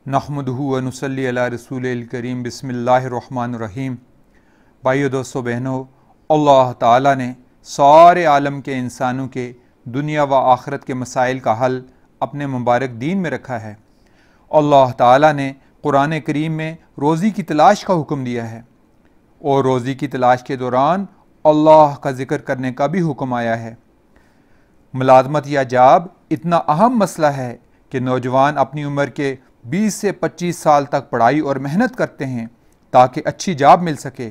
नहमदुहु व नुसल्ली अला रसूलिल करीम बिस्मिल्लाहिर्रहमानिर्रहीम। भाइयों, दोस्तों, बहनों, अल्लाह ताला ने सारे आलम के इंसानों के दुनिया व आखिरत के मसाइल का हल अपने मुबारक दीन में रखा है। अल्लाह ताला ने कुरान करीम में रोज़ी की तलाश का हुक्म दिया है और रोज़ी की तलाश के दौरान अल्लाह का ज़िक्र करने का भी हुक्म आया है। मुलाजमत या जॉब इतना अहम मसला है कि नौजवान अपनी उम्र के 20 से 25 साल तक पढ़ाई और मेहनत करते हैं ताकि अच्छी जॉब मिल सके।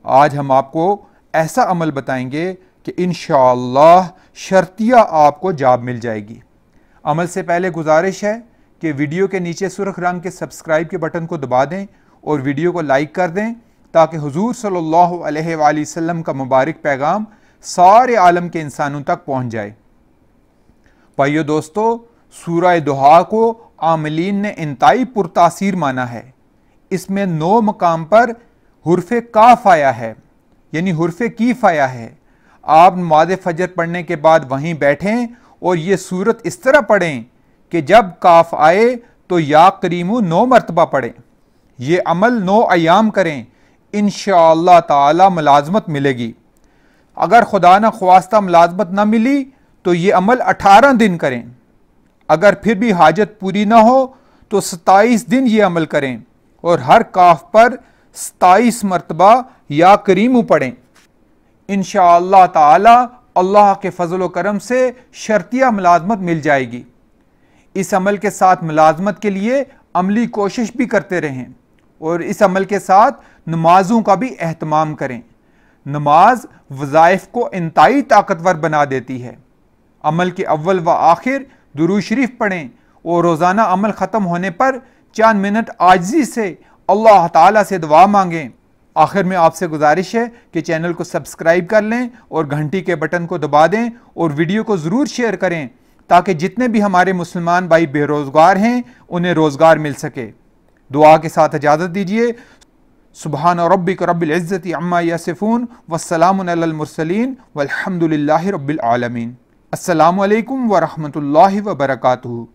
आज हम आपको ऐसा अमल बताएंगे कि इंशाअल्लाह शर्तिया आपको जॉब मिल जाएगी। अमल से पहले गुजारिश है कि वीडियो के नीचे सुर्ख रंग के सब्सक्राइब के बटन को दबा दें और वीडियो को लाइक कर दें ताकि हुजूर सल्लल्लाहु अलैहि वसल्लम का मुबारक पैगाम सारे आलम के इंसानों तक पहुँच जाए। भाइयों, दोस्तों, सूरह दुहा को आमिलीन ने इंतहाई पुरतासीर माना है। इसमें 9 मकाम पर हुर्फ़े काफ आया है, यानी हुर्फ़े कीफ आया है। आप नमाज़ फजर पढ़ने के बाद वहीं बैठें और ये सूरत इस तरह पढ़ें कि जब काफ आए तो या करीमु 9 मरतबा पढ़ें। ये अमल 9 अयाम करें, इंशाअल्लाह ताला मुलाजमत मिलेगी। अगर खुदा न ख्वास्ता मुलाजमत न मिली तो ये अमल 18 दिन करें। अगर फिर भी हाजत पूरी ना हो तो 27 दिन ये अमल करें और हर काफ पर 27 मरतबा या करीमु पढ़ें। इंशाअल्लाह ताला अल्लाह के फजल व करम से शर्तिया मुलाजमत मिल जाएगी। इस अमल के साथ मुलाजमत के लिए अमली कोशिश भी करते रहें और इस अमल के साथ नमाजों का भी एहतमाम करें। नमाज वज़ाइफ को इंतहाई ताकतवर बना देती है। अमल के अव्वल व आखिर दुरूद शरीफ पढ़ें और रोज़ाना अमल ख़त्म होने पर चंद मिनट आजिज़ी से अल्लाह ताला से दुआ मांगें। आखिर में आपसे गुजारिश है कि चैनल को सब्सक्राइब कर लें और घंटी के बटन को दबा दें और वीडियो को ज़रूर शेयर करें ताकि जितने भी हमारे मुसलमान भाई बेरोज़गार हैं उन्हें रोज़गार मिल सके। दुआ के साथ इजाज़त दीजिए। सुबहान रब्बिक रब्बिल इज़्ज़ति अम्मा यसिफून वस्सलामुन अलल मुरसलीन वल्हम्दुलिल्लाहि रब्बिल आलमीन। अस्सलामु अलैकुम व रहमतुल्लाहि व बरकातुहू।